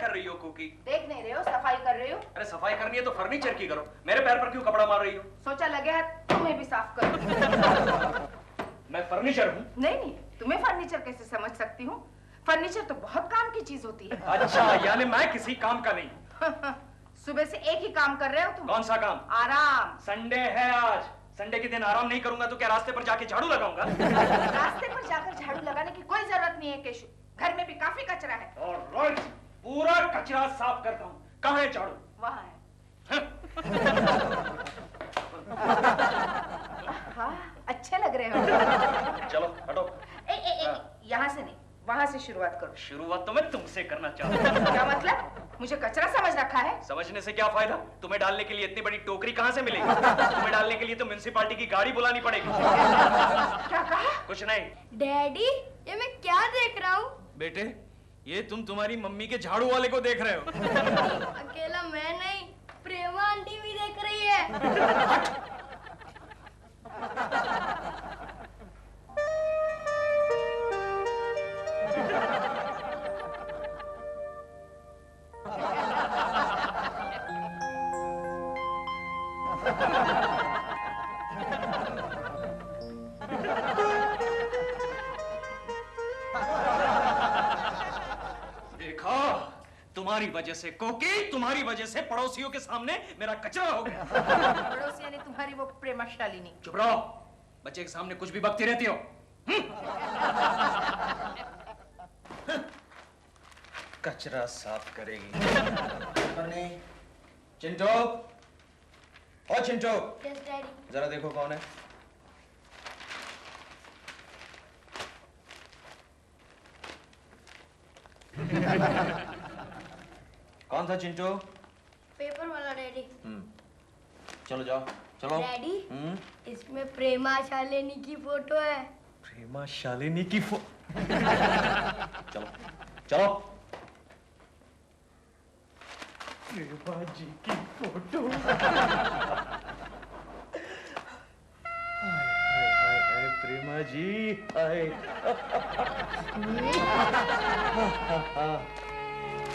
कर रही हो कुकी? देख नहीं रहे हो, सफाई कर रही हो। अरे सफाई करनी है तो फर्नीचर की करो, मेरे पैर पर क्यों कपड़ा मार रही हो? सोचा लगे है तुम्हें भी साफ करो। मैं फर्नीचर हूँ? नहीं, तुम्हें फर्नीचर कैसे समझ सकती हूँ? फर्नीचर तो बहुत काम की चीज होती है। अच्छा, यानी मैं किसी काम का नहीं। सुबह से एक ही काम कर रहे हो तुम। कौन सा काम? आराम। संडे है आज, संडे के दिन आराम नहीं करूंगा तो क्या रास्ते पर जाके झाड़ू लगाऊंगा? रास्ते पर जाकर झाड़ू लगाने की कोई जरूरत नहीं है केशु, घर में भी काफी कचरा है। ऑलराइट, पूरा कचरा साफ करता हूँ। कहाँ है झाड़ू? वहाँ है। हाँ, अच्छे लग रहे हो। चलो हटो। यहाँ से नहीं, वहाँ से शुरुआत करो। शुरुआत तो मैं तुमसे करना चाहता हूँ। क्या मतलब? मुझे कचरा समझ रखा है? समझने से क्या फायदा? तुम्हें डालने के लिए इतनी बड़ी टोकरी कहाँ से मिलेगी? तुम्हें डालने के लिए तो म्युनिसिपालिटी की गाड़ी बुलानी पड़ेगी। क्या कहा? कुछ नहीं। डैडी, ये मैं क्या देख रहा हूँ? बेटे, ये तुम तुम्हारी मम्मी के झाड़ू वाले को देख रहे हो। अकेला मैं नहीं, प्रेमा आंटी भी देख रही है। तुम्हारी वजह से कोकी, तुम्हारी वजह से पड़ोसियों के सामने मेरा कचरा हो गया। पड़ोसी यानी तुम्हारी वो प्रेमा शालिनी। चुप रहो, बच्चे के सामने कुछ भी बकती रहती हो। कचरा साफ करेगी। चिंटो, ओ चिंटो, यस डैडी। जरा देखो कौन है। कौन था चिंटू? पेपर वाला डैडी। चलो जाओ, चलो। डैडी, इसमें प्रेमा शालिनी की फोटो है। प्रेमा शालिनी की चलो चलो। प्रेमा जी की फोटो। हाय प्रेमा जी, हाय।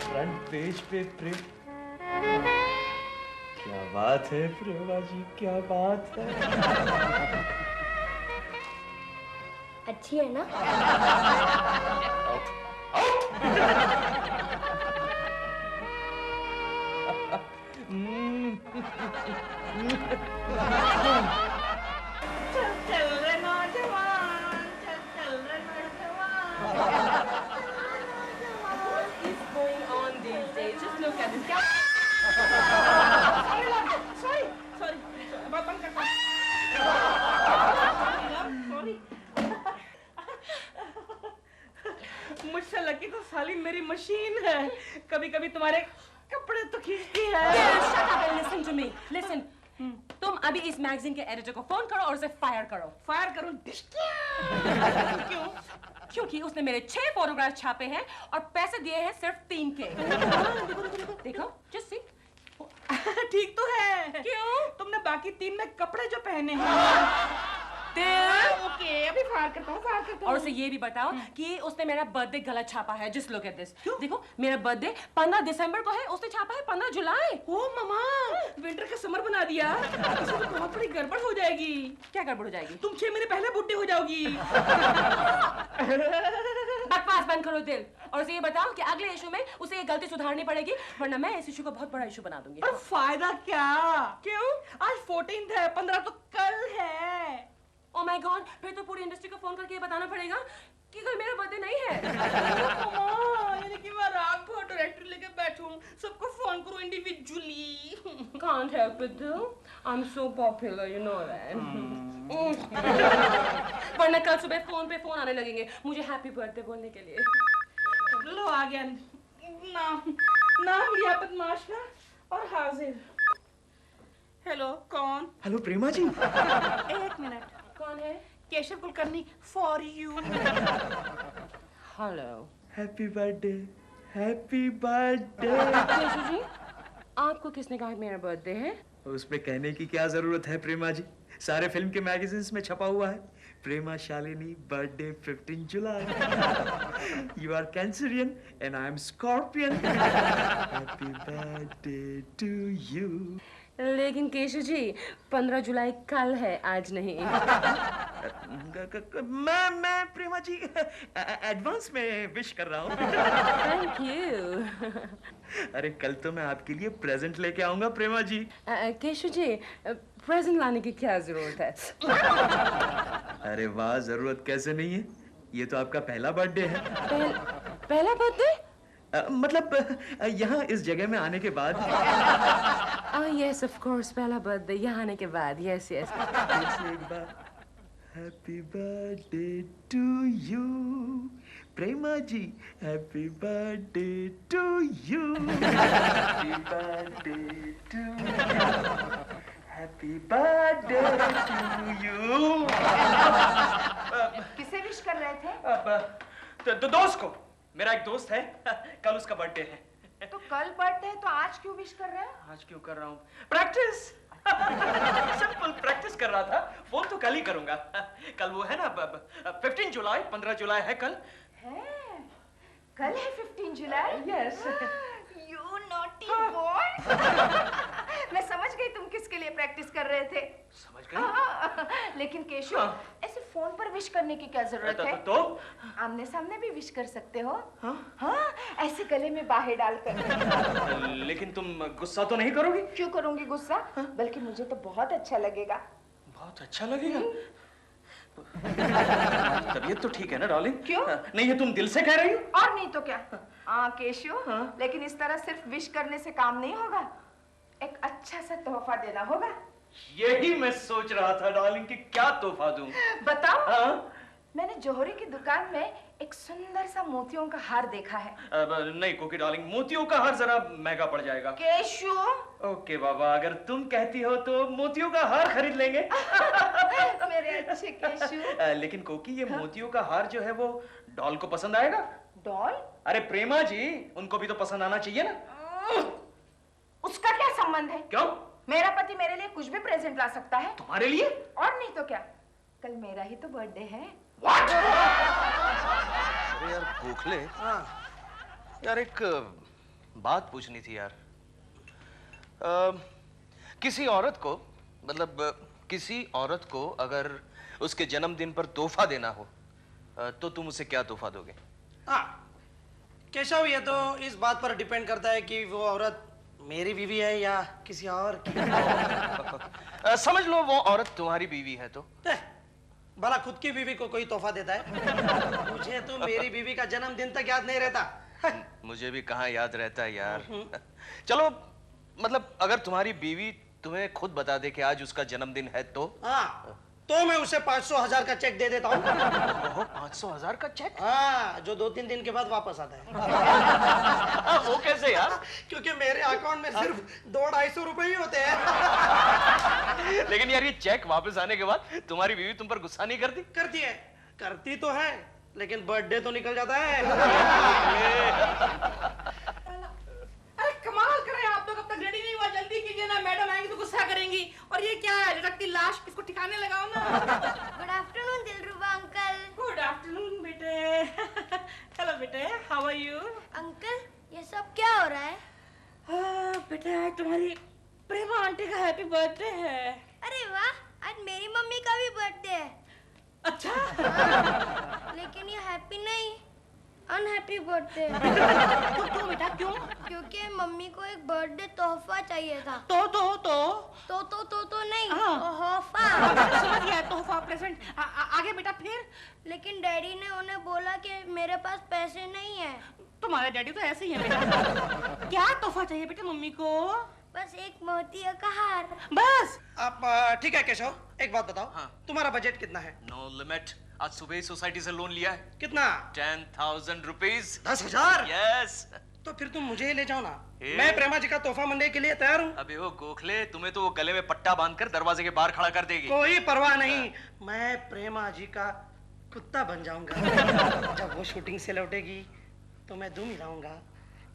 फ्रंट पेज पे क्या बात है प्रेमा जी, क्या बात है। अच्छी है ना? चल रे नौजवान, चल रे नौजवान। What is going on these days? Just look at this guy. Sorry. Bang kak. Sorry. मुझसे लगी तो साली मेरी मशीन है। कभी-कभी तुम्हारे कपड़े तो खींचती है। Shut up and listen to me. Listen. तुम अभी इस मैगजीन के एडिटर को फोन करो और उसे फायर करो। फायर करूं? क्यों? क्योंकि उसने मेरे 6 फोटोग्राफ छापे हैं और पैसे दिए हैं सिर्फ 3 के। देखो, just see. ठीक तो है। क्यों? तुमने बाकी 3 में कपड़े जो पहने हैं। ओके, अभी फायर करता हूँ। और उसे ये भी बताओ कि उसने मेरा बर्थडे गलत छापा है। Just look at this. देखो, मेरा बर्थडे 15 दिसंबर को है, उसने छापा है 15 जुलाई। ओ मामा, विंटर का समर बना दिया। इससे तो बहुत बड़ी गड़बड़ हो जाएगी। क्या गड़बड़ हो जाएगी? तुम 6 महीने पहले बुढ़ी हो जाओगी। बकवास बंद करो दिल। और उसे ये बताओ कि अगले इशू में उसे ये गलती सुधारनी पड़ेगी, वरना मैं इस इशू को बहुत बड़ा इशू बना दूंगी। पर फायदा क्या? क्यों? आज 14th है, 15 तो कल है। Oh my God, फिर तो पूरी इंडस्ट्री को फोन करके ये बताना पड़ेगा कि कल मेरा बर्थडे नहीं है। यानी कि मैं रात को डायरेक्टर लेके बैठूं, सबको फोन करूं individually. Can't help it, though. I'm so popular, you know that. वरना कल सुबह फोन पे फोन आने लगेंगे मुझे हैप्पी बर्थडे बोलने के लिए। लो आ गया नाम लिया बदमाश का और हाजिर। हेलो, कौन? हेलो प्रेमा जी। 1 मिनट। कौन है? Keshav Kulkarni for you. Hello. Happy birthday, happy birthday. Keshav ji, आपको किसने कहा मेरा बर्थडे है? उसमें कहने की क्या जरूरत है प्रेमा जी, सारे फिल्म के मैगजीन्स में छपा हुआ है, प्रेमा शालिनी बर्थडे 15 जुलाई। You are Cancerian and I am Scorpion. Happy birthday to you. लेकिन केशव जी 15 जुलाई कल है, आज नहीं। मैं प्रेमा जी एडवांस में विश कर रहा हूँ। Thank you. अरे कल तो मैं आपके लिए प्रेजेंट लेके आऊंगा प्रेमा जी। केशव जी प्रेजेंट लाने की क्या जरूरत है? अरे वाह, जरूरत कैसे नहीं है, ये तो आपका पहला बर्थडे है। पहला बर्थडे? मतलब यहाँ इस जगह में आने के बाद। यस ऑफ कोर्स, पहला बर्थडे यहाँ आने के बाद। Yes yes. एक बार happy birthday to you Prema ji, happy birthday to you, happy birthday to you, happy birthday to you. किसे विश कर रहे थे? तो दोस्त को, मेरा एक दोस्त है, कल उसका बर्थडे है। तो कल बर्थडे है तो आज क्यों विश कर रहे हो? आज क्यों कर रहा हूँ? प्रैक्टिस। सिंपल प्रैक्टिस कर रहा था, फोन तो कल ही करूंगा। कल वो है ना 15 जुलाई, 15 जुलाई है कल। है? कल है 15 जुलाई? यस। You naughty boy! मैं समझ गई तुम किसके लिए प्रैक्टिस कर रहे थे। समझ गई? लेकिन केशव, ऐसे फोन पर विश करने की क्या जरूरत है? तो आमने सामने भी विश कर सकते हो। हाँ, ऐसे गले में बाहें डालकर। लेकिन तुम गुस्सा तो नहीं करोगी? क्यों करूंगी गुस्सा? बल्कि मुझे तो बहुत अच्छा लगेगा। बहुत अच्छा लगेगा। तबीयत तो ठीक है ना डार्लिंग? क्यों? नहीं, ये तुम दिल से कह रही हो? और नहीं तो क्या। केशव, लेकिन इस तरह सिर्फ विश करने से काम नहीं होगा, एक अच्छा सा तोहफा देना होगा। यही मैं सोच रहा था डार्लिंग कि क्या तोहफा दूं। बताओ। हाँ? मैंने जौहरी की दुकान में एक सुंदर सा मोतियों का हार देखा है। नहीं कोकी डार्लिंग, मोतियों का हार जरा महंगा पड़ जाएगा। केशव। ओके बाबा, अगर तुम कहती हो तो मोतियों का हार खरीद लेंगे। मेरे अच्छे केशव। लेकिन कोकी, ये मोतियों का हार जो है वो डॉल को पसंद आएगा? डॉल? अरे प्रेमा जी, उनको भी तो पसंद आना चाहिए ना। उसका क्या संबंध है? क्यों? मेरा पति मेरे लिए कुछ भी प्रेजेंट ला सकता है। तुम्हारे लिए? और नहीं तो क्या, कल मेरा ही तो बर्थडे है। What? अरे यार गोखले, यार एक बात पूछनी थी यार। किसी औरत को, मतलब किसी औरत को अगर उसके जन्मदिन पर तोहफा देना हो तो तुम उसे क्या तोहफा दोगे? केशव, ये तो इस बात पर डिपेंड करता है कि वो औरत मेरी बीवी है या किसी और की। समझ लो वो औरत तुम्हारी बीवी है तो। भला खुद की बीवी को कोई तोहफा देता है? मुझे तो मेरी बीवी का जन्मदिन तक याद नहीं रहता। मुझे भी कहाँ याद रहता है यार। चलो, मतलब अगर तुम्हारी बीवी तुम्हें खुद बता दे कि आज उसका जन्मदिन है तो? हाँ, तो मैं उसे 500,000 का चेक दे देता हूँ। 500,000 का चेक? हाँ, जो 2-3 दिन के बाद वापस आता है। वो कैसे यार? क्योंकि मेरे अकाउंट में सिर्फ 200-250 रुपए ही होते हैं। लेकिन यार ये चेक वापस आने के बाद तुम्हारी बीवी तुम पर गुस्सा नहीं करती? करती है, करती तो है, लेकिन बर्थडे तो निकल जाता है। अरे कमाल कर रहे हैं आप लोग, अब तक रेडी नहीं हुआ, जल्दी कीजिए ना, मैडम आएंगी तो गुस्सा करेंगी। और ये क्या है, लटकती लाश, इसको ठिकाने लगाओ ना। गुड आफ्टरनून दिलरुबा अंकल। गुड आफ्टरनून बेटे। हेलो बेटे, हाउ आर यू? अंकल, ये सब क्या हो रहा है? बेटा तुम्हारी प्रेमा आंटी का हैप्पी बर्थडे है। अरे वाह, आज मेरी मम्मी का भी बर्थडे है। अच्छा। लेकिन ये हैप्पी नहीं, अनहैप्पी बर्थडे। क्यों बेटा, क्यों? क्योंकि मम्मी को एक बर्थडे तोहफा चाहिए था। तो तो नहीं, हाँ। तोहफा। समझ गया, तोहफा प्रेजेंट। आगे बेटा फिर? लेकिन डैडी ने उन्हें बोला कि मेरे पास पैसे नहीं है। तुम्हारे डैडी तो ऐसे ही है बेटा। क्या तोहफा चाहिए बेटा मम्मी को? बस एक मोतिया का हार। बस? आप ठीक है केशव, एक बात बताओ। हाँ। तुम्हारा बजट कितना है? No limit. आज सुबह ही सोसाइटी से लोन लिया है। कितना? 10,000 रुपीज। 10,000? यस। तो फिर तुम मुझे ही ले जाओ ना। ए? मैं प्रेमा जी का तोहफा मनने के लिए तैयार हूँ। अबे वो गोखले, तुम्हें तो वो गले में पट्टा बांधकर दरवाजे के बाहर खड़ा कर देगी। कोई परवाह नहीं, मैं प्रेमा जी का कुत्ता बन जाऊंगा। जब वो शूटिंग से लौटेगी तो मैं दूं मिलाऊंगा।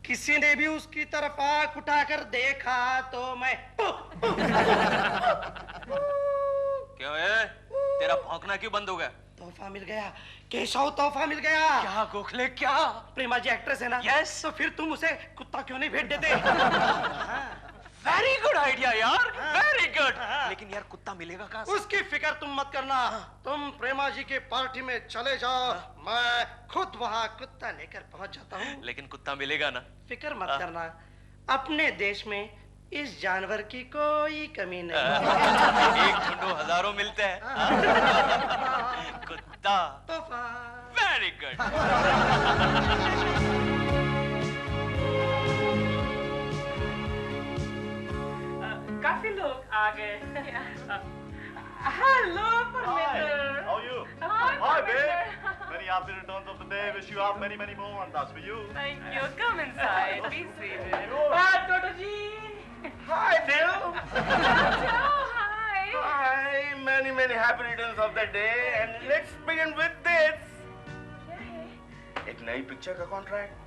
किसी ने भी उसकी तरफ आंख उठाकर देखा तो मैं क्यों है? तेरा भौंकना क्यों बंद हो गया? तोहफा मिल गया केशव, तोहफा मिल गया। क्या गोखले क्या? प्रेमा जी एक्ट्रेस है ना? यस। तो फिर तुम उसे कुत्ता क्यों नहीं भेज देते? वेरी गुड आइडिया यार, वेरी गुड। लेकिन यार कुत्ता मिलेगा कहाँ से? उसकी फिक्र तुम मत करना, तुम प्रेमा जी के पार्टी में चले जाओ, मैं खुद वहाँ कुत्ता लेकर पहुँच जाता हूँ। लेकिन कुत्ता मिलेगा ना? फिक्र मत करना, अपने देश में इस जानवर की कोई कमी नहीं। एक ढूंढो हजारों मिलते हैं। कुत्ता। तोहफा। Very good. काफी लोग आ गए। Hello Parmendra. How are you? Hi, babe. Many happy returns of the day. Wish you have many, many more, and that's for you. Thank you. Come inside. Be seated. Toto ji. Hi, Dil. Hi. Hi. Many, many happy returns of the day, and let's begin with this. एक नई picture का contract.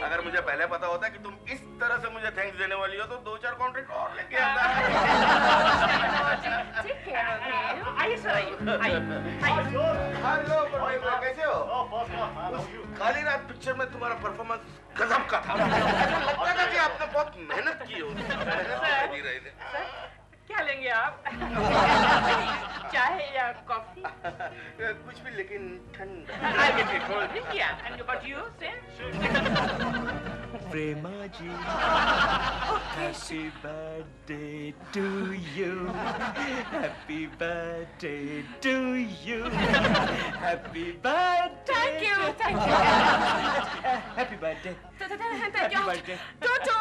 अगर मुझे पहले पता होता कि तुम इस तरह से मुझे थैंक्स देने वाली हो तो 2-4 कॉन्ट्रैक्ट और लेके आता। आइए सर, आइए। हेलो परमेंद्र, कैसे हो? काली रात पिक्चर में तुम्हारा परफॉर्मेंस गजब का था। लगता था कि आपने बहुत मेहनत की हो। नहीं रहे थे। क्या लेंगे आप? चाय या कॉफी? कुछ भी लेकिन ठंडा। I'll get you cold drink, yeah. And about you, sir? Prema ji, happy birthday to you, happy birthday to you, happy birthday. Thank you, thank you. Happy birthday. Thank you. birthday. Toto.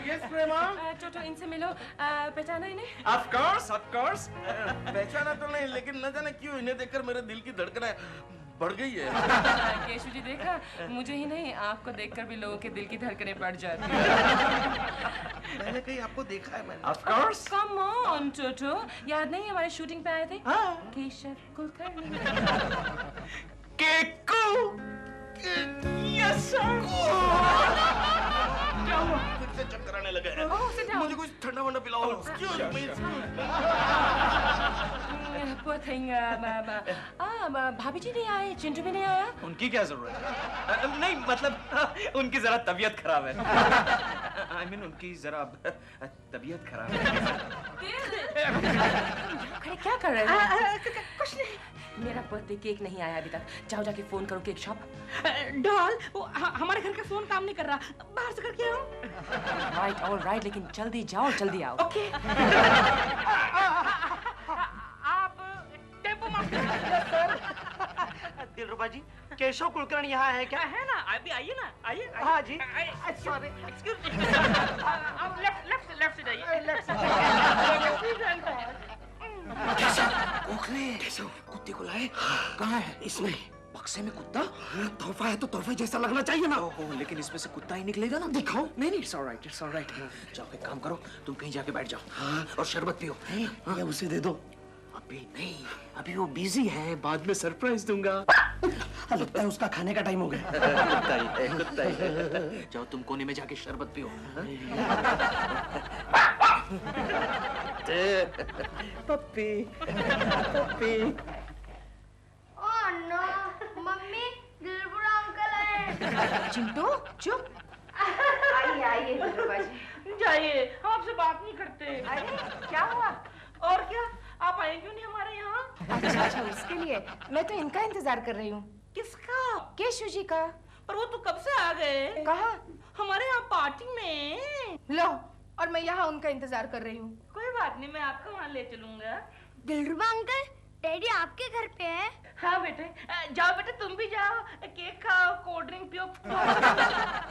Yes, Prema. Toto, इनसे मिलो। पहचाना इन्हें? Of course. पहचाना तो नहीं, लेकिन न जाने क्यों इन्हें देखकर मेरे दिल की धड़कनें बढ़ गई है। केशव जी देखा, मुझे ही नहीं आपको देखकर भी लोगों के दिल की धड़कनें बढ़ जाती हैं। मैंने कहीं आपको देखा है मैंने। Of course. Come on, Toto. याद नहीं हमारे शूटिंग पे आए थे? केशव कुलकर्णी। केकू। Yes, sir. क्या हुआ? फिर से चक्कर आने लगे हैं। Oh, sit down. मुझे कुछ ठंडा वंडा पिलाओ। Excuse me. Poor thing. भाभी जी नहीं आए, चिंटू भी नहीं आया। उनकी क्या जरूरत है? नहीं मतलब उनकी जरा तबीयत खराब है। I mean उनकी जरा तबीयत खराब है। खड़े क्या कर रहे हैं? कुछ नहीं। मेरा बर्थडे केक नहीं आया अभी तक। जाओ जाके फोन करो केक शॉप। डॉल, वो हमारे घर का फोन काम नहीं कर रहा, बाहर से करके आओ। राइट, ऑल राइट, लेकिन जल्दी जाओ, जल्दी आओ। ओके। आप टेम्पो मास्टर। दिलरुबा जी, केशव कुलकर्णी यहाँ है क्या? है ना, अभी आइए ना, आइए। हाँ जी। Sorry, excuse me. आप लेफ्ट से जाइए। लेफ्ट से। केशव, कुत्ते को लाए? कहाँ है? इसमें बक्से में कुत्ता? तोहफा है तो तोहफे जैसा लगना चाहिए ना। ओहो, लेकिन इसमें से कुत्ता ही निकलेगा ना। दिखाओ। नहीं नहीं, इट्स ऑलराइट। जाओ एक काम करो, तुम कहीं जाके बैठ जाओ और शरबत पियो। ये उसे दे दो। अभी नहीं, अभी वो बिजी है, बाद में सरप्राइज दूंगा। लगता है उसका खाने का टाइम हो गया। कुत्ता ही है। जाओ तुम कोने में जाके शरबत पियो। पप्पी। ओह नो, मम्मी दिलबुरा अंकल आए। चिंटू चुप। आइए दिलरुबा जी। जाइए, हम आपसे बात नहीं करते। अरे क्या हुआ? और क्या, आप आए क्यों नहीं हमारे यहाँ? अच्छा उसके लिए मैं तो इनका इंतजार कर रही हूँ। किसका? केशव जी का। पर वो तो कब से आ गए। कहाँ? हमारे यहाँ पार्टी में। लो, और मैं यहाँ उनका इंतजार कर रही हूँ। कोई बात नहीं, मैं आपको वहाँ ले चलूंगा। दिलरुबा अंकल, डैडी आपके घर पे है? हाँ बेटे, जाओ बेटे, तुम भी जाओ, केक खाओ, कोल्ड ड्रिंक पियो।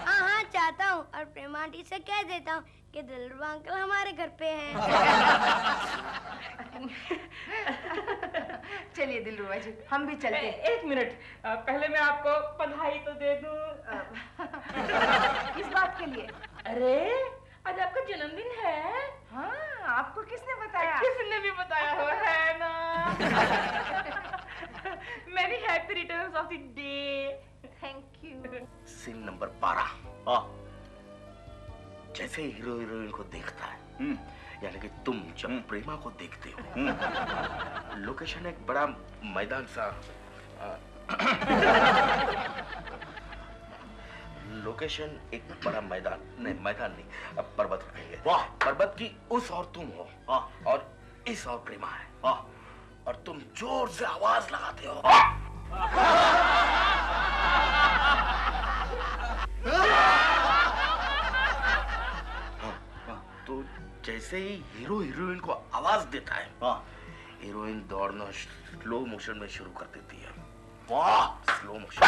हाँ चाहता हूँ, और प्रेमा आंटी से कह देता हूँ कि दिलरुबा अंकल हमारे घर पे हैं। चलिए दिलरुबा जी, हम भी चलते हैं। एक मिनट, पहले मैं आपको बधाई तो दे दूं। किस बात के लिए? अरे आज आपका जन्मदिन है। हाँ, आपको किसने बताया? किसने भी बताया हो, है ना। Many happy returns of the day. Thank you. Scene number 12। जैसे हीरो हीरोइन को देखता है, यानी कि तुम जब प्रेमा को देखते हो, लोकेशन एक बड़ा मैदान सा, लोकेशन एक बड़ा मैदान नहीं, मैदान नहीं, अब पर्वत रखेंगे। वाह, पर्वत की उस और तुम हो, और इस और प्रेमा है, और तुम जोर से आवाज लगाते हो। तो जैसे ही हीरो हीरोइन को आवाज देता है, हीरोइन दौड़ना स्लो मोशन में शुरू कर देती है। वाह, स्लो मोशन।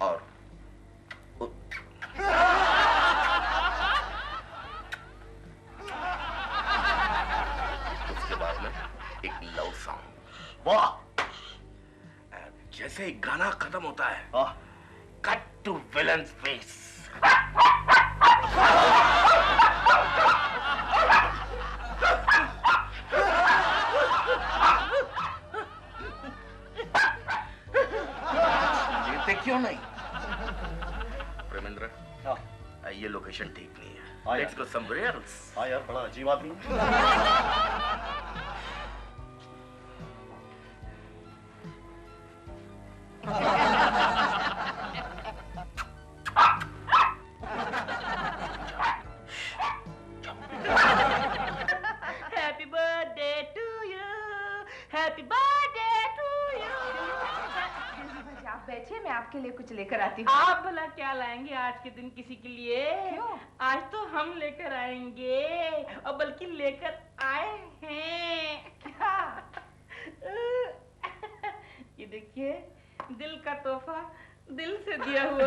और उसके बाद में एक लव सॉन्ग। वाह, जैसे ही गाना खत्म होता है, कट टू विलन फेस। जीते क्यों नहीं? प्रेमेंद्र, ये लोकेशन ठीक नहीं है। Let's go somewhere else. हाँ यार, बड़ा अजीब आदमी। Happy birthday to you, happy birthday to you. आप बैठिए, मैं आपके लिए कुछ लेकर आती हूँ। आप भला क्या लाएंगे आज के दिन किसी के लिए? क्यों? आज तो हम लेकर आएंगे, और बल्कि लेकर आए हैं। क्या? ये देखिए, दिल का तोहफा दिल से दिया हुआ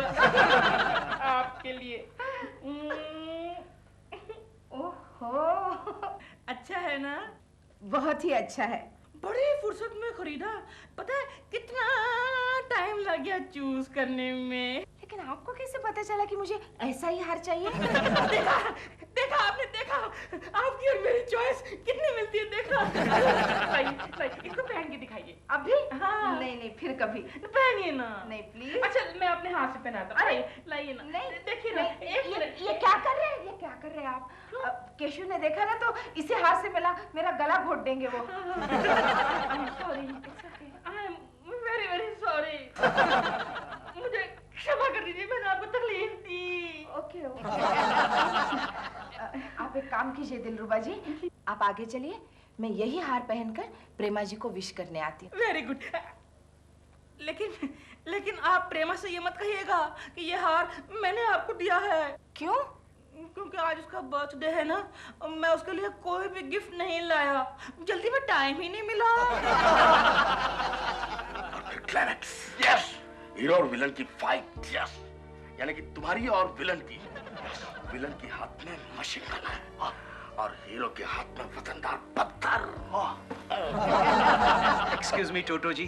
आपके लिए। ओहो, अच्छा है ना? बहुत ही अच्छा है। बड़ी फुर्सत में खरीदा, पता है कितना टाइम लग गया चूज करने में। लेकिन आपको कैसे पता चला कि मुझे ऐसा ही हार चाहिए? देखा देखा आपने देखा, आपकी और मेरी चॉइस कितनी मिलती है, देखा। लाइए, इसको पहन के दिखाइए। अभी? हाँ। नहीं, फिर कभी। पहनिए ना। नहीं, प्लीज। अच्छा, मैं अपने हाथ से पहनाता हूँ। लाइए ना। नहीं, देखिए ना, एक ये मिनट। क्या कर रहे हैं? ये क्या कर रहे हैं आप? केशव ने देखा ना तो इसे हाथ से मिला मेरा गला घोट देंगे वो। Sorry, I am very very sorry. मुझे क्षमा कर दीजिए, मैंने आपको तकलीफ दी। ओके। आप एक काम कीजिए दिलरुबा जी, आप आगे चलिए, मैं यही हार पहनकर प्रेमा जी को विश करने आती हूँ। Very good. लेकिन आप प्रेमा से ये मत कहिएगा कि ये हार मैंने आपको दिया है। क्यों? क्योंकि आज उसका बर्थडे है ना, मैं उसके लिए कोई भी गिफ्ट नहीं लाया, जल्दी में टाइम ही नहीं मिला। क्लाइमैक्स, यस, हीरो और विलन की फाइट, यस, यानी कि तुम्हारी और विलन की हाथ में मशीन गन है, और हीरो के हाथ में वतनदार पत्थर। एक्सक्यूज मी टोटो जी,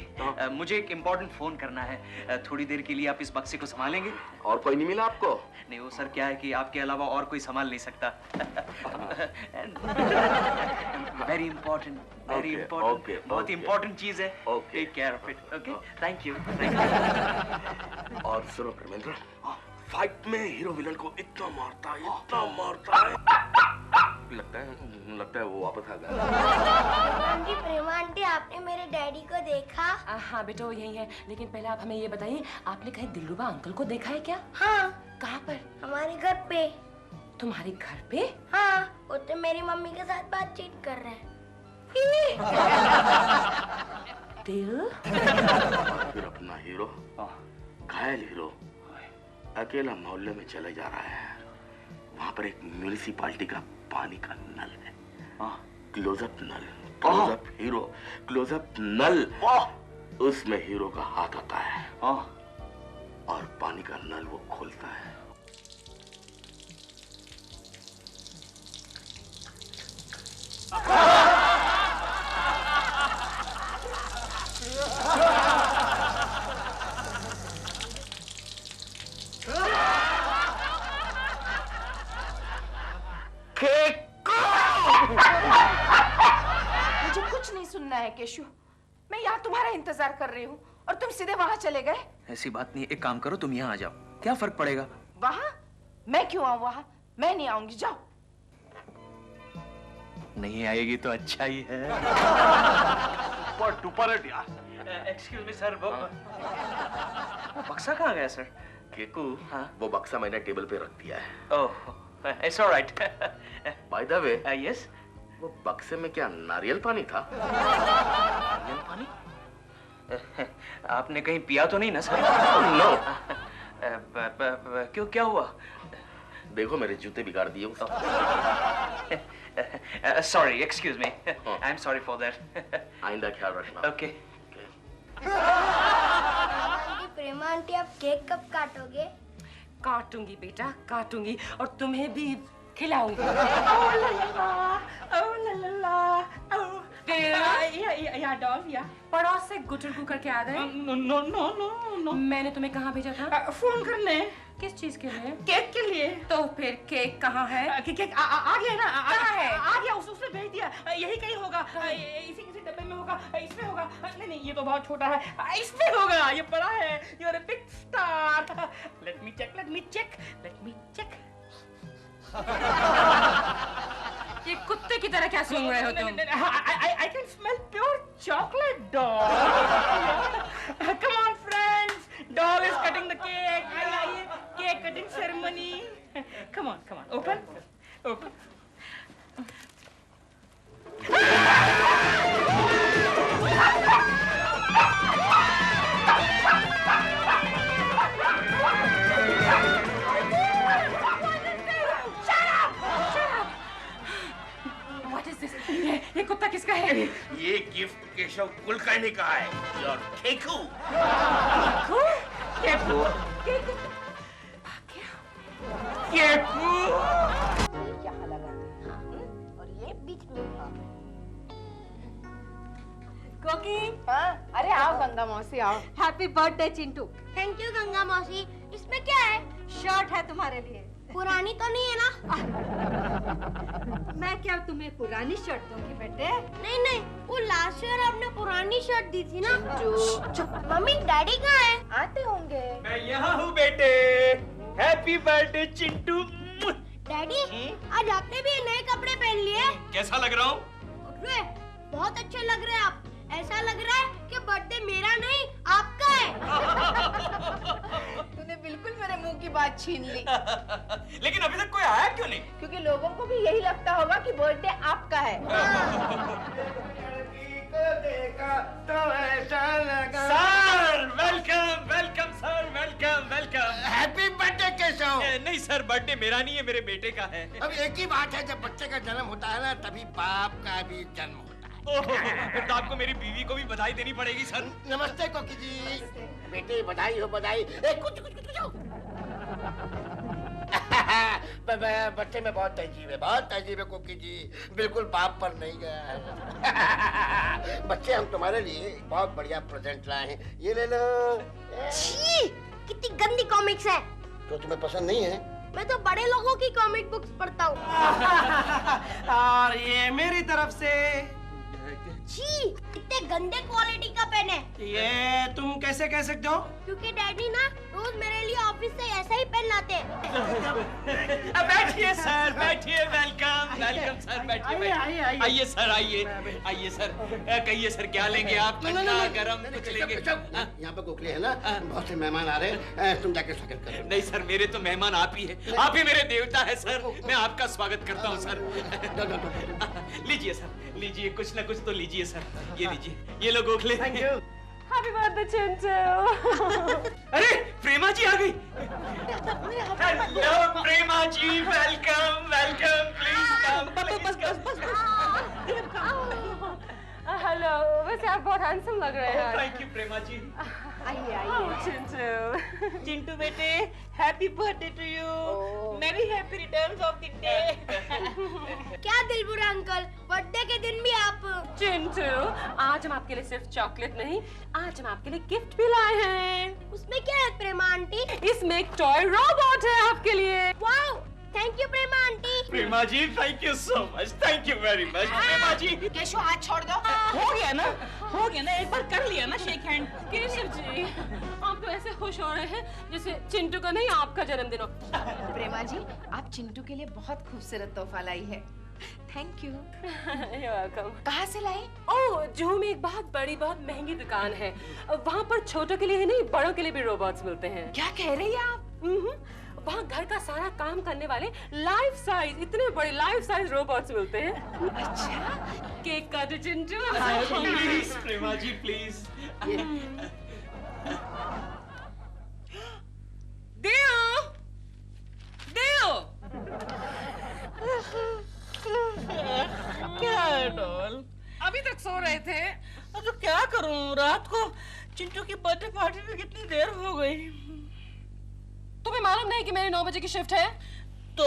मुझे एक इम्पोर्टेंट फोन करना है। थोड़ी देर के लिए आप इस बक्से को संभालेंगे? और कोई नहीं मिला आपको? नहीं, वो सर क्या है कि आपके अलावा और कोई संभाल नहीं सकता। वेरी इम्पोर्टेंट, वेरी इम्पोर्टेंट, बहुत इम्पोर्टेंट चीज है। Take care of it. Okay, thank you. और सुनो प्रेमेंद्र, फाइट में हीरो विलन को इतना मारता है, लगता है वो वापस आ गया। आंटी, प्रेमा आंटी, आपने मेरे डैडी को देखा? हाँ बेटा, वो यही है। लेकिन पहले आप हमें ये बताइए, आपने कहीं दिलरुबा अंकल को देखा है क्या? हाँ। कहाँ पर? हमारे घर पे। तुम्हारे घर पे? हाँ, वो तो मेरी मम्मी के साथ बातचीत कर रहे हैं। दिल? फिर अपना हीरो, घायल हीरो, अकेला मोहल्ले में चले जा रहा है। वहाँ पर एक म्यूनिसिपालिटी का पानी का नल है, क्लोजअप नल, क्लोजअप हीरो, क्लोजअप नल। उसमें हीरो का हाथ आता है, और पानी का नल वो खोलता है। मुझे कुछ नहीं केशु, मैं यहाँ तुम्हारा इंतजार कर रही हूँ और तुम सीधे वहाँ चले गए। ऐसी बात नहीं, एक काम करो, तुम यहाँ आ जाओ, क्या फर्क पड़ेगा? वहाँ? मैं क्यों आऊँ वहाँ? मैं नहीं आऊंगी, जाओ। नहीं आएगी तो अच्छा ही है। एक्सक्यूज मी सर, वो बक्सा कहाँ गया सर? केकू, वो बक्सा मैंने टेबल पे रख दिया है। Oh, it's all right. By the way, yes. वो बक्से में क्या नारियल पानी था? नारियल पानी? आपने कहीं पिया तो नहीं ना सर? नो। क्यों, क्या हुआ? देखो मेरे जूते बिगाड़ दिए उसने। Sorry, excuse me, I am sorry for that. आइंदा ख्याल रखना। ओके। प्रेमा आंटी, आप केक कब काटोगे? काटूंगी बेटा, काटूंगी और तुम्हें भी खिलाऊंगी। या डॉल या पड़ोस से गुटर गु करके आ गए। No no no no no. मैंने तुम्हें कहाँ भेजा था? फोन करने। किस चीज के लिए? केक के लिए। तो फिर केक कहाँ है? केक आ गया ना? कहाँ है? आ गया, उसने भेज दिया। यही कहीं होगा, इसी किसी डब्बे में होगा, इसमें होगा। नहीं नहीं, ये तो बहुत छोटा है, इसमें होगा, ये बड़ा है। You are a big star. Let me check, let me check, let me check. ये कुत्ते की तरह क्या सूंघ रहे हो तुम? I can smell pure chocolate, doll. Come on, friends. Doll is cutting the cake. आइए, cake cutting ceremony. Come on, come on. Open, open. ये कुत्ता किसका है? ये गिफ्ट केशव कुलकर्णी का है। और केकू। केकू, केकू, केकू। यहाँ लगाते हैं, और ये बीच में। कोकी, हाँ, अरे आओ गंगा मौसी, आओ। Happy birthday Chintu. Thank you Ganga मौसी। इसमें क्या है? शर्ट है तुम्हारे लिए। पुरानी तो नहीं है ना? मैं क्या तुम्हें पुरानी शर्ट दूंगी बेटे? नहीं नहीं, वो लास्ट ईयर आपने पुरानी शर्ट दी थी ना। मम्मी, डैडी कहाँ है? आते होंगे। मैं यहाँ हूँ बेटे। Happy birthday Chintu. डैडी, आज आपने भी नए कपड़े पहन लिए। कैसा लग रहा हूँ? अरे, बहुत अच्छे लग रहे हैं आप। ऐसा लग रहा है कि बर्थडे मेरा नहीं, आपका है। तूने बिल्कुल मेरे मुंह की बात छीन ली। लेकिन अभी तक कोई आया क्यों नहीं? क्योंकि लोगों को भी यही लगता होगा कि बर्थडे आपका है। Sir, welcome welcome sir, welcome welcome. Happy birthday Keshav. नहीं सर, बर्थडे मेरा नहीं है, मेरे बेटे का है। अब एक ही बात है, जब बच्चे का जन्म होता है ना, तभी बाप का भी जन्म होता है। फिर तो आपको मेरी बीवी को भी बधाई देनी पड़ेगी सर। नमस्ते कोकी जी। बेटे बधाई हो बधाई। कुछ कुछ कुछ बच्चे में बहुत तहजीब है, बहुत तहजीब है कोकी जी। बिल्कुल बाप पर नहीं गया है। बच्चे, हम तुम्हारे लिए बहुत बढ़िया प्रेजेंट लाए हैं, ये ले लो। छी, कितनी गंदी कॉमिक्स है। तो तुम्हें पसंद नहीं है? मैं तो बड़े लोगों की कॉमिक बुक्स पढ़ता हूँ। और ये मेरी तरफ से। छी, इतने गंदे क्वालिटी का पेन है। ये तुम कैसे कह सकते हो? क्योंकि डैडी ना रोज मेरे लिए ऑफिस से ऐसा ही पेन लाते हैं। बैठिए सर, बैठिए। वेलकम वेलकम सर, बैठिए आइए, आइए। आइए सर, आइए आइए सर। कहिए सर, क्या लेंगे आप? ठंडा गरम कुछ लेंगे? यहाँ पे गोखले है ना, बहुत से मेहमान आ रहे हैं, तुम जाके स्वागत करो। नहीं सर, मेरे तो मेहमान आप ही है, आप ही मेरे देवता है सर। मैं आपका स्वागत करता हूँ सर। लीजिए सर, लीजिए, कुछ ना कुछ तो लीजिए सर। ये लीजिए, ये लो Gokhale. Thank you. Happy birthday Chintu. अरे प्रेमा जी आ गई। Hello Prema ji, welcome welcome, please come. Hello, वैसे आप बहुत हैंडसम लग रहे हैं। Thank you Prema ji. आइए आइए। चिंटू, चिंटू बेटे, हैप्पी बर्थडे टू यू। मेरी happy returns of the day. क्या दिलबुरा अंकल, बर्थडे के दिन भी आप। चिंटू, आज हम आपके लिए सिर्फ चॉकलेट नहीं, आज हम आपके लिए गिफ्ट भी लाए हैं। उसमें क्या है प्रेमा आंटी? इसमें एक टॉय रोबोट है आपके लिए। Wow, thank you Prema aunty. Prema ji thank you so much, thank you very much Prema ji. Keshav हाथ छोड़ दो। हो गया ना, हो गया ना, एक बार कर लिया ना शेक हैंड। केशव जी, आप तो ऐसे खुश हो रहे हैं जैसे चिंटू का नहीं आपका जन्मदिन हो। प्रेमा जी, आप चिंटू के लिए बहुत खूबसूरत तोहफा लाई है। Thank you. You're welcome। कहाँ से लाई? ओह, जुहू में एक बहुत बड़ी, बहुत महंगी दुकान है। वहाँ पर छोटों के लिए ही नहीं, बड़ों के लिए भी रोबोट्स मिलते हैं। क्या कह रही है आप? वहाँ घर का सारा काम करने वाले लाइफ साइज, इतने बड़े लाइफ साइज रोबोट्स मिलते हैं। अच्छा, केक काटो चिंटू। Please Prema ji please. देओ, देओ। क्या है डॉल? अभी तक सो रहे थे। अब तो क्या करूं, रात को चिंटू की बर्थडे पार्टी में कितनी देर हो गई। तुम्हें मालूम नहीं कि मेरी 9 बजे की शिफ्ट है? तो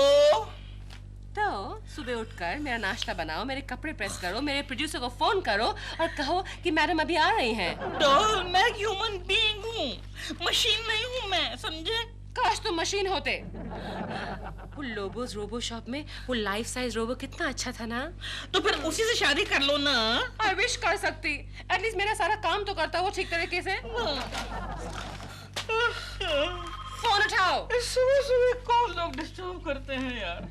सुबह उठकर मेरा नाश्ता बनाओ, मेरे कपड़े प्रेस करो, मेरे प्रोड्यूसर को फोन करो और कहो कि मैडम अभी आ रही हैं। डॉल, मैं ह्यूमन बीइंग हूँ, मशीन नहीं हूँ मैं, समझे? काश तुम मशीन होते। वो लोबोस रोबो शॉप में वो लाइफ साइज रोबो कितना अच्छा था ना। तो फिर उसी से शादी कर लो ना। आई विश कर सकती, एटलीस्ट मेरा सारा काम तो करता वो ठीक तरीके से। फोन उठाओ। सुबह सुबह कौन लोग डिस्टर्ब करते हैं यार।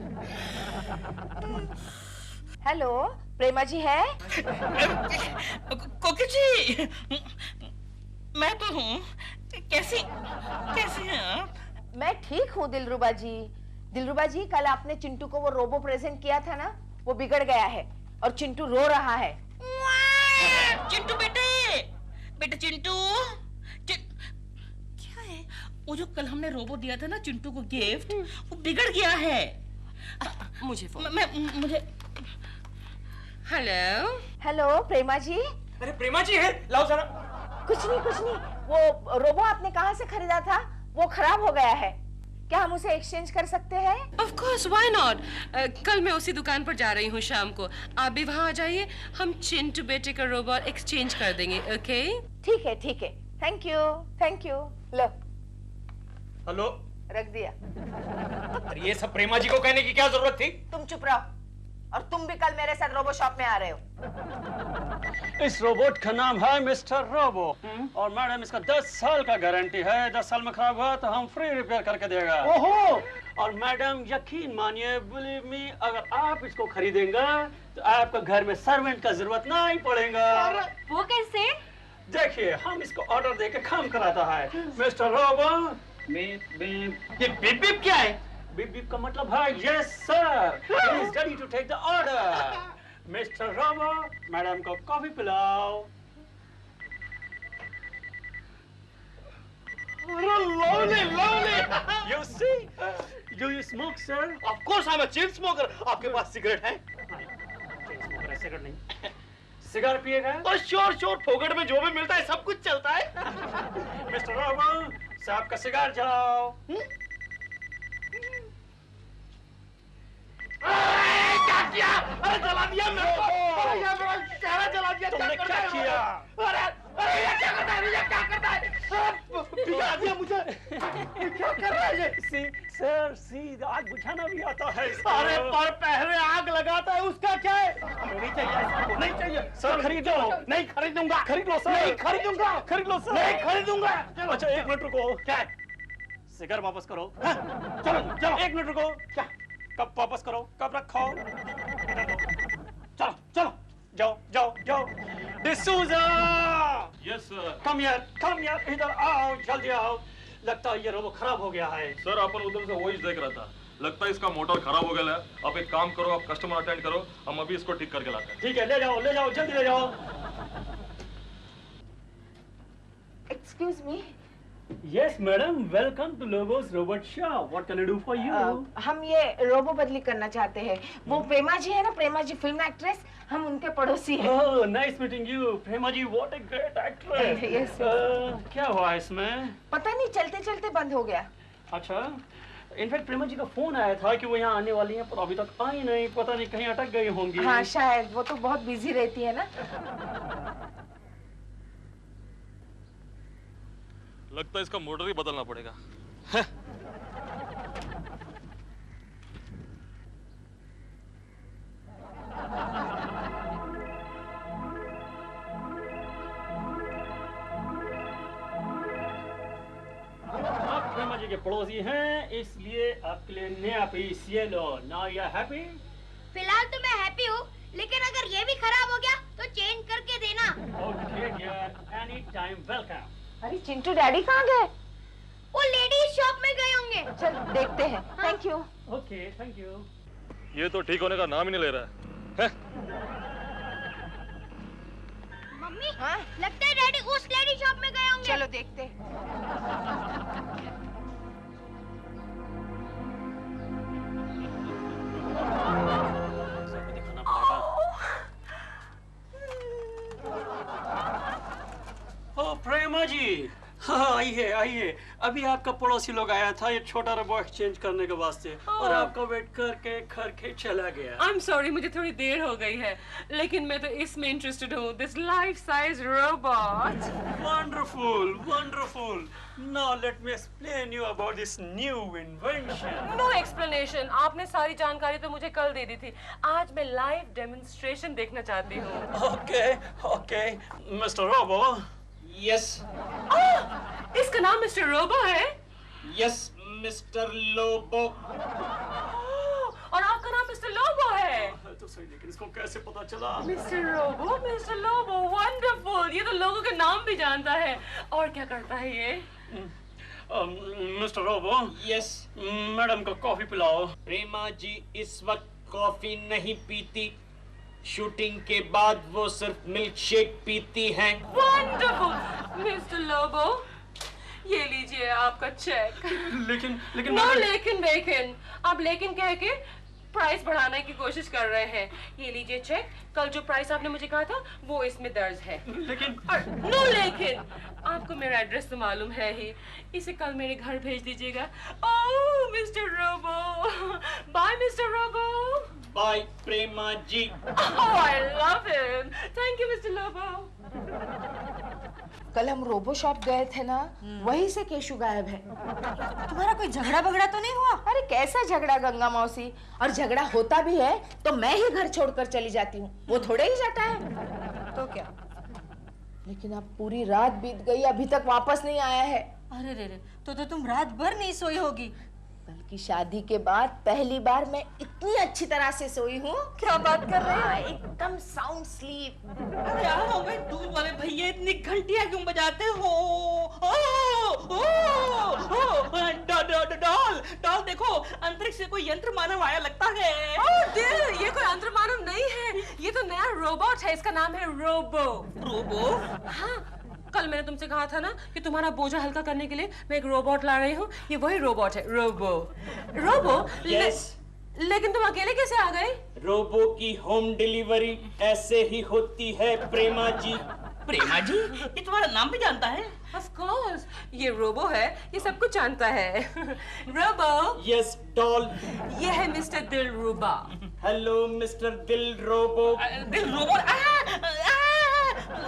हेलो, प्रेमा जी है? कोकी जी, मैं तो हूँ। कैसे हैं आप? मैं ठीक हूँ दिलरुबा जी। दिलरुबा जी, कल आपने चिंटू को वो रोबो प्रेजेंट किया था ना, वो बिगड़ गया है और चिंटू रो रहा है। चिंटू बेटे चिंटू, क्या है वो जो कल हमने रोबो दिया था ना चिंटू को गिफ्ट, वो बिगड़ गया है। मुझे फोन। मुझे। हेलो हेलो प्रेमा जी। अरे प्रेमा जी है, लाओ जरा। कुछ नहीं, वो रोबो आपने कहाँ से खरीदा था? वो खराब हो गया है, क्या हम उसे एक्सचेंज कर सकते हैं? Of course, why not? कल मैं उसी दुकान पर जा रही हूँ शाम को, आप भी वहाँ आ जाइए, हम चिंटू बेटे का रोबोट एक्सचेंज कर देंगे, ओके? ठीक है, थैंक यू। Low, hello. रख दिया। अरे ये सब प्रेमा जी को कहने की क्या जरूरत थी? तुम चुप रहो, और तुम भी कल मेरे साथ रोबो शॉप में आ रहे हो। इस रोबोट का नाम है मिस्टर रोबो और मैडम इसका 10 साल का गारंटी है। 10 साल में खराब हुआ तो हम फ्री रिपेयर करके देगा। ओहो! और मैडम यकीन मानिए, बिलीव मी, अगर आप इसको खरीदेंगे तो आपको घर में सर्वेंट का जरूरत नहीं पड़ेगा। वो कैसे? देखिए, हम इसको ऑर्डर देके काम कराता है। मिस्टर रोबो, ये बीप बीप क्या है? बीप बीप का मतलब है yes sir, he is ready to take the order. Mister Robo, madam को कॉफी पिलाओ। lovely. You see? Do you smoke, sir? Of course, I'm a chain smoker. आपके पास cigarette है? Cigarette नहीं। सिगार पिएगा? और श्योर फोगट में जो भी मिलता है सब कुछ चलता है। मिस्टर रोबो, साहब का सिगार जलाओ। क्या किया? अरे जला दिया मेरे को। अरे ये मेरा चेहरा जला दिया। तुमने क्या किया? अरे ये क्या करता है? ये क्या करता है? बिगाड़ दिया मुझे। क्या कर रहा है ये? सर, आग बुझाना भी आता है। अरे पर पहले आग लगाता है, उसका क्या है? नहीं चाहिए, नहीं चाहिए। सर खरीदो। नहीं खरीदूंगा। खरीद लो सर। नहीं खरीदूंगा। खरीद लो सर। नहीं खरीदूंगा। अच्छा 1 मिनट रुको। क्या? सिगार वापस करो। चलो 1 मिनट रुको। क्या? कब वापस करो, कब रखो। चलो जाओ। D'Souza, yes sir. कम यार, इधर आओ, जल्दी आओ। लगता है ये रोबो खराब हो गया है। सर अपन उधर से वही देख रहा था, लगता है इसका मोटर खराब हो गया है। आप एक काम करो, आप कस्टमर अटेंड करो, हम अभी इसको ठीक करके लाते हैं। ठीक है, ले जाओ, जल्दी ले जाओ। Excuse me. Yes, madam. Welcome to Lobos Robot Shop. What can I do for you? हम ये रोबो बदली करना चाहते हैं। वो प्रेमा जी है ना, प्रेमा जी फिल्म एक्ट्रेस, हम उनके पड़ोसी हैं। Oh, nice meeting you, Prema ji. What a great actress. Yes. क्या हुआ इसमें? पता नहीं, चलते चलते बंद हो गया। अच्छा. इनफैक्ट प्रेमा जी का फोन आया था कि वो यहाँ आने वाली हैं, पर अभी तक आई नहीं. पता नहीं कहीं अटक गई होंगी. हाँ शायद, वो तो बहुत बिजी रहती है ना। लगता है इसका मोटर ही बदलना पड़ेगा। के पड़ोसी हैं, इसलिए आपके लिए नया पीस ये लो। Now you are happy? फिलहाल तो मैं हैप्पी हूँ, लेकिन अगर ये भी खराब हो गया तो चेंज करके देना। Okay dear, any time welcome. अरे चिंटू डैडी कहाँ गए? वो लेडीज शॉप में गए होंगे। चल देखते हैं। Thank you. Okay thank you. ये तो ठीक होने का नाम ही नहीं ले रहा है। मम्मी, लगता है डैडी उस लेडी शॉप में गए होंगे। चलो देखते हैं। ओ प्रेमा जी, हाँ आइए आइए। अभी आपका पड़ोसी लोग आया था ये छोटा रोबोट एक्सचेंज करने के वास्ते, और आपका वेट करके करके चला गया। आई एम सॉरी, मुझे थोड़ी देर हो गई है, लेकिन मैं तो इसमें इंटरेस्टेड हूँ, this life size robot. Wonderful wonderful. Now let me explain you about this new invention. No explanation, आपने सारी जानकारी तो मुझे कल दे दी थी। आज मैं लाइव डेमोन्स्ट्रेशन देखना चाहती हूँ। Okay okay mister Robo. Yes. इसका नाम मिस्टर रोबो है? Yes mister Lobo. और आपका नाम मिस्टर लोबो है? तो सही, लेकिन इसको कैसे पता चला? Mister Lobo, wonderful. ये तो लोगों के नाम भी जानता है। और क्या करता है ये? Mister Robo. यस। मैडम को कॉफी पिलाओ। प्रेमा जी इस वक्त कॉफी नहीं पीती, शूटिंग के बाद वो सिर्फ मिल्क शेक पीती हैं। वंडरफुल मिस्टर लोबो, ये लीजिए आपका चेक। लेकिन नो लेकिन आप लेकिन कह के प्राइस बढ़ाने की कोशिश कर रहे हैं। ये लीजिए चेक, कल जो प्राइस आपने मुझे कहा था वो इसमें दर्ज है। नो लेकिन आपको मेरा एड्रेस तो मालूम है ही, इसे कल मेरे घर भेज दीजिएगा। Oh mister robo, bye mister robo. Bye Prema ji. Oh, I love him. Thank you, Mr. Lobo. कल हम रोबो शॉप गए थे ना, वहीं से केशु गायब है। तुम्हारा कोई झगड़ा बगड़ा तो नहीं हुआ? अरे कैसा झगड़ा गंगा मौसी, और झगड़ा होता भी है तो मैं ही घर छोड़कर चली जाती हूँ, वो थोड़े ही जाता है। तो क्या? लेकिन अब पूरी रात बीत गई, अभी तक वापस नहीं आया है। अरे रे रे, तो तुम रात भर नहीं सोई होगी। कल की शादी के बाद पहली बार मैं इतनी अच्छी तरह से सोई हूँ। क्या बात कर रहे हैं? एकदम साउंड स्लीप। अरे यार भाई, दूध वाले भैया इतनी घंटियां क्यों बजाते हो? डॉल देखो, अंतरिक्ष से कोई यंत्र मानव आया लगता है। दिल, ये कोई यंत्र मानव नहीं है, ये तो नया रोबोट है, इसका नाम है रोबो। रोबो? हाँ, कल मैंने तुमसे कहा था ना कि तुम्हारा बोझा हल्का करने के लिए मैं एक रोबोट ला रही हूँ। ये वही रोबोट है, रोबो। यस। लेकिन तुम अकेले कैसे आ गए? रोबो की होम डिलीवरी ऐसे ही होती है प्रेमा जी। प्रेमा जी, ये तुम्हारा नाम भी जानता है? Of course, ये रोबो है, ये सब कुछ जानता है। रोबो। Yes doll. ये है मिस्टर दिलरुबा। हेलो मिस्टर दिल रोबो। दिल रोबो?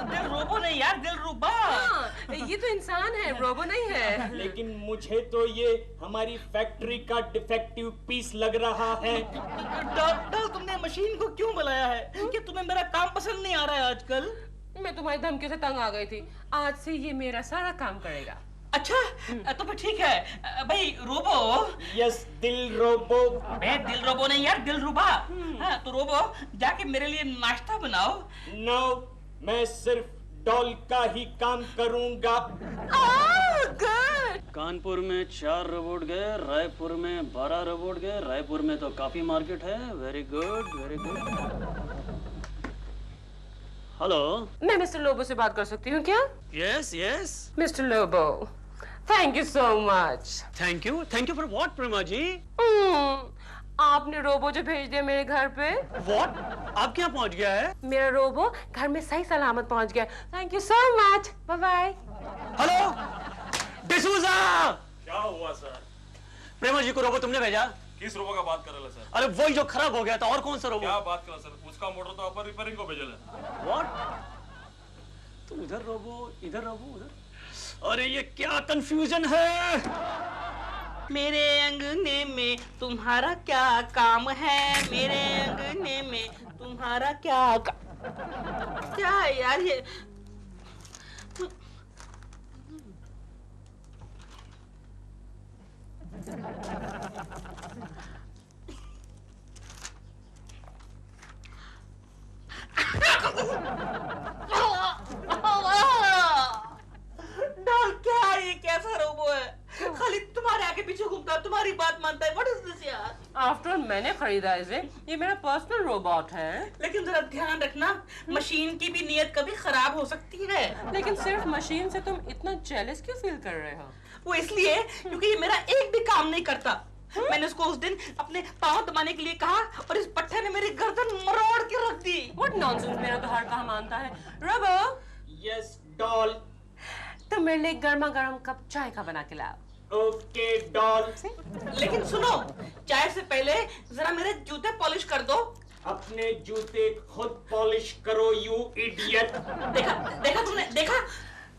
दिल रोबो नहीं यार, दिल रुबा। हाँ, ये तो इंसान है, रोबो नहीं है। लेकिन मुझे तो ये हमारी फैक्ट्री का डिफेक्टिव पीस लग रहा है। डॉल, तुमने मशीन को क्यों बुलाया है? कि तुम्हें मेरा काम पसंद नहीं आ रहा है आजकल? मैं तुम्हारी धमकियों से तंग आ गई थी, आज से ये मेरा सारा काम करेगा। अच्छा, तो फिर ठीक है भाई। रोबो। यस दिल रोबो। अबे दिल रोबो नहीं यार, दिल रुबा। हाँ, तो रोबो जाके मेरे लिए नाश्ता बनाओ। नो, मैं सिर्फ डॉल का ही काम करूंगा। गुड। कानपुर में 4 रोबोट गए, रायपुर में 12 रोबोट गए। रायपुर में तो काफी मार्केट है। Very good very good. Hello, मैं मिस्टर लोबो से बात कर सकती हूँ क्या? Yes yes. Mister Lobo, thank you so much. Thank you for what Prema ji? आपने रोबो जो भेज दिया मेरे घर पे। व्हाट? आप क्या पहुंच गया है? मेरा रोबो घर में सही सलामत पहुंच गया। Thank you so much, bye bye. Hello D'Souza. क्या हुआ सर? प्रेमा जी को रोबो तुमने भेजा? किस रोबो का बात कर रहे सर? अरे वही जो खराब हो गया था। और कौन सा रोबो? क्या बात कर रहे सर? उसका मोटर तो अपन रिपेयरिंग को भेजल है। व्हाट? तो उधर रोबो इधर रोबो उधर। अरे ये क्या कंफ्यूजन है? मेरे अंगने में तुम्हारा क्या काम है? मेरे अंगने में तुम्हारा क्या है यार ये? आफ्टर मैंने खरीदा इसे, ये मेरा पर्सनल रोबोट है। लेकिन जरा ध्यान रखना, मशीन की भी नीयत कभी खराब हो सकती है। लेकिन सिर्फ मशीन से तुम इतना जेलस क्यों फील कर रहे हो? वो इसलिए क्योंकि ये मेरा एक भी काम नहीं करता। मैंने उसको उस दिन अपने पाँव दबाने के लिए कहा और इस पट्टे ने मेरी गर्दन मरोड़ के रख दी। What nonsense, मेरा तो हर कहा मानता है। रोबो। Yes doll. तुम मेरे लिए गर्मा गर्म कप चाय का बना के लाओ। Okay doll. लेकिन सुनो, चाय से पहले जरा मेरे जूते पॉलिश कर दो। अपने जूते खुद पॉलिश करो यू इडियट। देखा तुमने, देखा?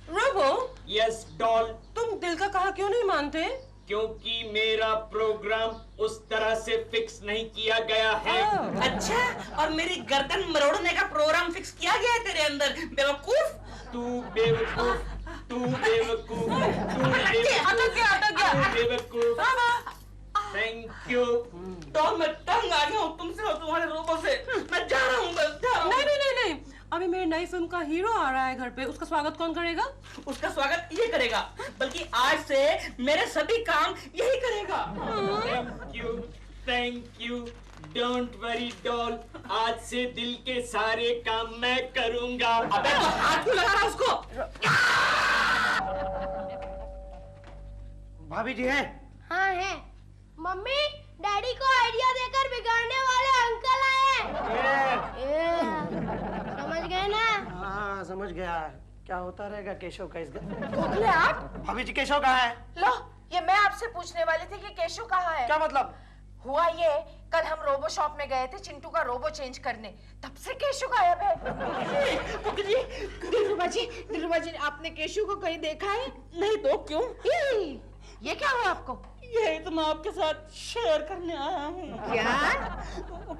रोबो। Yes doll. तुम दिल का कहा क्यों नहीं मानते? क्योंकि मेरा प्रोग्राम उस तरह से फिक्स नहीं किया गया है। अच्छा, और मेरी गर्दन मरोड़ने का प्रोग्राम फिक्स किया गया है तेरे अंदर, बेवकूफ। तू बेवकूफ, तू बेवकूफ, तू बेवकूफ। Thank you. डॉल, मैं तंग आ गया हूँ तुमसे और तुम्हारे रोबो से। मैं जा रहा हूँ, बस जा रहा हूँ। नहीं, अभी मेरी नई फिल्म का हीरो आ रहा है घर पे, उसका स्वागत कौन करेगा? उसका स्वागत ये करेगा, बल्कि आज से मेरे सभी काम यही करेगा। Thank you, don't worry doll, आज से दिल के सारे काम मैं करूंगा। अबे तो हाथ क्यों लगा रहा उसको? भाभी जी है? हाँ है। मम्मी, डैडी को आइडिया देकर बिगाड़ने वाले अंकल आए। समझ गए ना? हाँ समझ गया। क्या होता रहेगा केशव का इस गोखले आप? भाभी जी केशव कहाँ है? लो, ये मैं आपसे पूछने वाली थी कि केशव कहाँ है। क्या मतलब? हुआ ये, कल हम रोबो शॉप में गए थे चिंटू का रोबो चेंज करने, तब से केशव गायब है। दिलरुबा जी, आपने केशव को कहीं देखा है? नहीं तो क्यों? ये क्या हुआ आपको? यही तो मैं आपके साथ शेयर करने आया हूँ।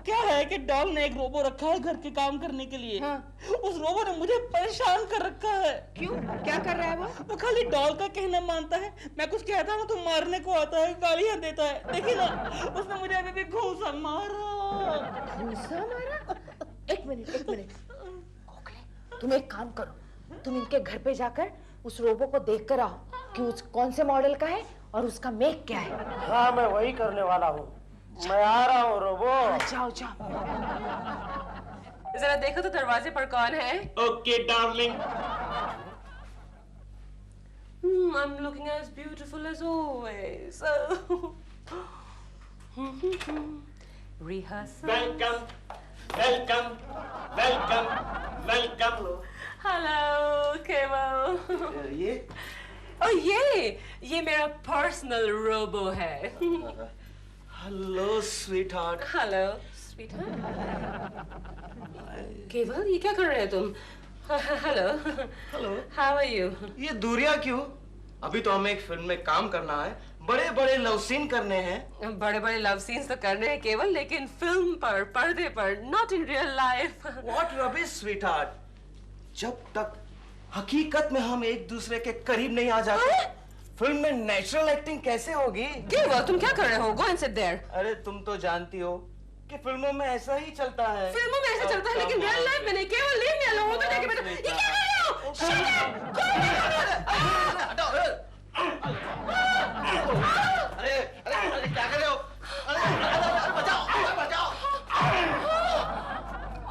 क्या है कि डॉल ने एक रोबो रखा है घर के काम करने के लिए। हाँ। उस रोबो ने मुझे परेशान कर रखा है। क्यों? क्या कर रहा है वो? वो खाली डॉल का कहना मानता है। मैं कुछ कहता हूँ तो मारने को आता है, गालियाँ देता है। देखिए ना, उसने मुझे अभी भी घूंसा मारा। घूंसा मारा? एक मिनट। गोखले, तुम एक काम करो, तुम इनके घर पे जाकर उस रोबो को देख कर आओ कि उस कौन से मॉडल का है और उसका मेक क्या है। हाँ मैं वही करने वाला हूँ। मैं आ रहा हूँ रोबो। जाओ। जरा देखो तो दरवाजे पर कौन है। Okay darling. I'm looking as beautiful as always. Rehearsal. Welcome. Hello, Kemal. ये? ये मेरा पर्सनल रोबो है। Hello sweetheart. Hello sweetheart. Keval, ये क्या कर रहे हो तुम? हेलो। How are you? ये दूरियां क्यों? अभी तो हमें एक फिल्म में काम करना है, बड़े बड़े लव सीन करने हैं। बड़े बड़े लव सीन्स तो करने हैं केवल, लेकिन फिल्म पर, पर्दे पर, not in real life. What rubbish sweetheart. जब तक हकीकत में हम एक दूसरे के करीब नहीं आ जाते, फिल्म में नेचुरल एक्टिंग कैसे होगी? केवल, तुम क्या कर रहे हो? Go and sit there. अरे तुम तो जानती हो कि फिल्मों में ऐसा ही चलता है। फिल्मों में ऐसा चलता है, लेकिन रियल लाइफ में नहीं। केवल लीव मी अलोन। तो देखिए बेटा, ये क्या कर रहे हो? Shut up! अरे क्या कर रहे हो? बचाओ!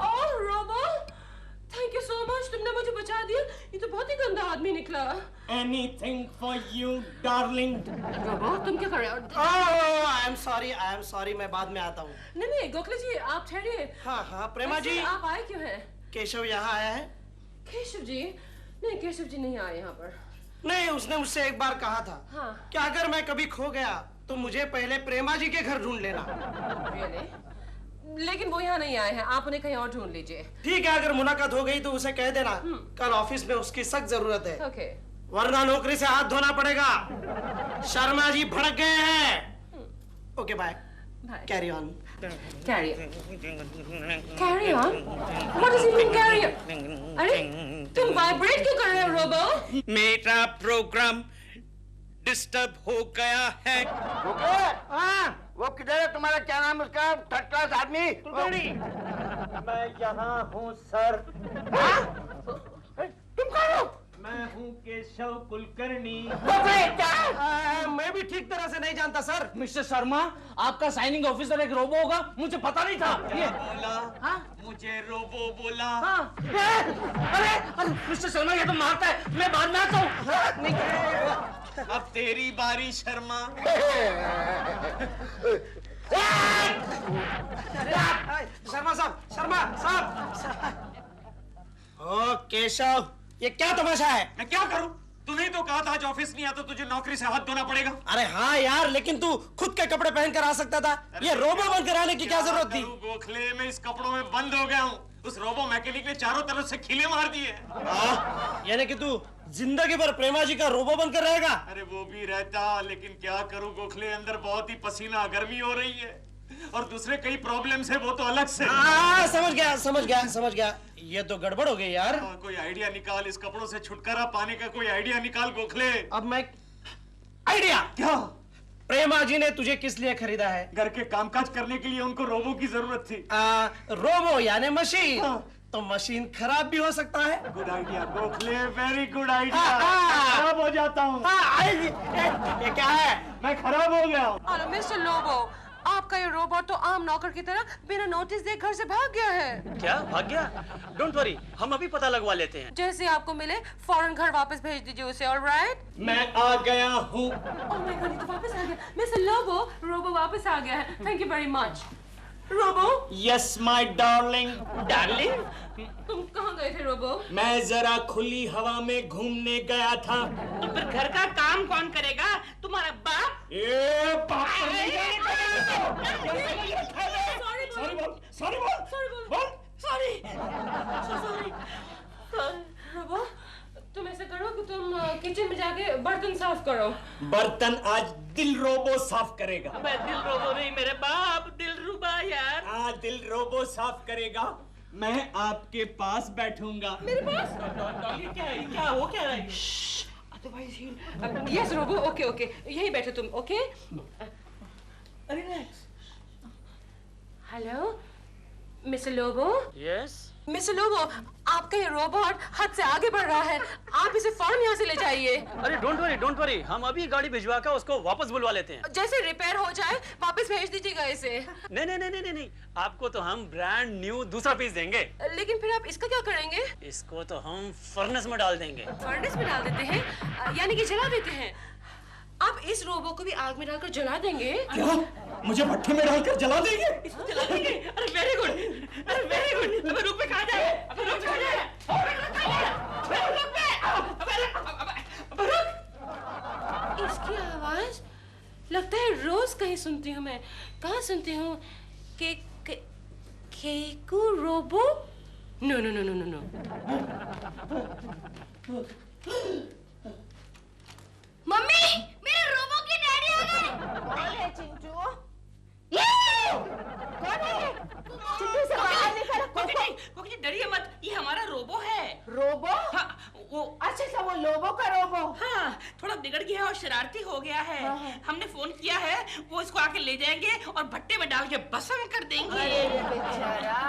Oh robo, thank you so much, तुमने मुझे बचा दिया। ये तो बहुत ही गंदा आदमी निकला। Anything for you, darling. Robo, तुम क्या कर रहे हो? आई एम सॉरी, मैं बाद में आता हूँ। नहीं, गोखले जी आप ठहरिए। हाँ, प्रेमा जी। आप आए क्यों हैं? केशव यहाँ आया है? केशव जी? नहीं, केशव जी नहीं आए यहाँ पर। नहीं, उसने मुझसे एक बार कहा था। हाँ। कि अगर मैं कभी खो गया तो मुझे पहले प्रेमा जी के घर ढूंढ लेना। Really? लेकिन वो यहाँ नहीं आए हैं, आप उन्हें कहीं और ढूंढ लीजिए। ठीक है, अगर मुलाकात हो गई तो उसे कह देना कल ऑफिस में उसकी सख्त जरूरत है। Okay. वरना नौकरी से हाथ धोना पड़ेगा। शर्मा जी भड़क गए हैं। Okay bye. Carry on. Carry on? What does he mean carry on? अरे तुम वाइब्रेट क्यों कर रहे हो रोबो? मेरा प्रोग्राम डिस्टर्ब हो गया है। वो किधर है तुम्हारा? क्या नाम है उसका? थर्ड क्लास आदमी। मैं यहाँ हूँ सर। तुम कौन हो? मैं हूँ केशव कुलकर्णी। मैं भी भी ठीक तरह से नहीं जानता सर। मिस्टर शर्मा, आपका साइनिंग ऑफिसर एक रोबो होगा, मुझे पता नहीं था। ये बोला मुझे रोबो बोला। अरे मिस्टर शर्मा, ये तो मारता है, मैं बाद में आता हूँ। अब तेरी बारी शर्मा। शर्मा साहब, शर्मा साहब। ओ केशव, ये क्या तमाशा है? मैं क्या करूं? तूने तो कहा था आज ऑफिस नहीं आता, तुझे नौकरी से हाथ धोना पड़ेगा। अरे हाँ यार, लेकिन तू खुद के कपड़े पहनकर आ सकता था। ये रोबो बंद कराने की क्या जरूरत थी? गोखले में इस कपड़ों में बंद हो गया हूँ। उस रोबो मैकेनिक ने चारों तरफ से खीले मार दिए। यानी कि तू जिंदगी भर प्रेमा जी का रोबो बनकर रहेगा? अरे वो भी रहता, लेकिन क्या करूं गोखले, अंदर बहुत ही पसीना गर्मी हो रही है और दूसरे कई प्रॉब्लम्स है, वो तो अलग से। समझ गया समझ गया समझ गया। ये तो गड़बड़ हो गई यार। कोई आइडिया निकाल, इस कपड़ों से छुटकारा पाने का कोई आइडिया निकाल गोखले। अब मैं आइडिया क्या? प्रेमा जी ने तुझे किस लिए खरीदा है? घर के कामकाज करने के लिए उनको रोबो की जरूरत थी। रोबो यानी मशीन। तो मशीन खराब भी हो सकता है। Good idea Gokhale, very good idea. खराब हो जाता हूँ। ये क्या है? मैं खराब हो गया हूँ। अरे मिस्टर लोबो, आपका ये रोबोट तो आम नौकर की तरह बिना नोटिस दे घर से भाग गया है। क्या भाग गया? डोंट वरी, हम अभी पता लगवा लेते हैं। जैसे आपको मिले फौरन घर वापस भेज दीजिए उसे। ऑलराइट? मैं आ गया हूँ। ओह माय गॉड, तो वापस आ गया। मिस्टर लोबो, रोबो वापस आ गया है। Thank you very much. Robo? Yes my darling. Darling? तुम कहाँ गए थे रोबो? मैं जरा खुली हवा में घूमने गया था। तो फिर घर का काम कौन करेगा? तुम्हारा बाप? रोबो, तुम ऐसा करो कि तुम किचन में जाके बर्तन साफ करो। बर्तन आज दिल रोबो साफ करेगा। मैं दिल रोबो नहीं, मेरे बाप दिल रुबा यार। हाँ, दिल रोबो साफ करेगा। मैं आपके पास बैठूंगा। मेरे पास? क्या है? क्या हो क्या रहा है? यस रोबो, ओके ओके, यही बैठो तुम। Okay, relax. Hello mister Lobo. Yes mister Lobo, आपका ये रोबोट हद से आगे बढ़ रहा है, आप इसे फौरन यहाँ से ले जाइए। अरे डोंट वरी, हम अभी गाड़ी भिजवा कर उसको वापस बुलवा लेते हैं। जैसे रिपेयर हो जाए वापस भेज दीजिएगा इसे। नहीं, आपको तो हम ब्रांड न्यू दूसरा पीस देंगे। लेकिन फिर आप इसका क्या करेंगे? इसको तो हम फर्नेस में डाल देंगे। फर्नेस में डाल देते हैं? यानी कि जला देते हैं? आप इस रोबो को भी आग में डालकर जला देंगे? क्या? मुझे भट्टी में डालकर जला देंगे? इसको जला देंगे? अरे वेरी गुड, अरे वेरी गुड। अबे रुक पे कहाँ जाए? अबे रुक पे कहाँ जाए? इसकी आवाज लगता है रोज कहीं सुनती हूँ मैं। कहाँ सुनती हूँ? Keku Robo? No no no no no no. Mummy, मेरे रोबो के डैडी आ गए। कौन है चिंटू? ये कौन है? चिंटू से बाहर निकल। कोकी डरिए मत, ये हमारा रोबो है। रोबो? हाँ, वो अच्छा वो लोबो का रोबो। हाँ, थोड़ा बिगड़ गया है और शरारती हो गया है। हमने फोन किया है, वो इसको आके ले जाएंगे और भट्टे में डाल के भस्म कर देंगे। अरे बेचारा,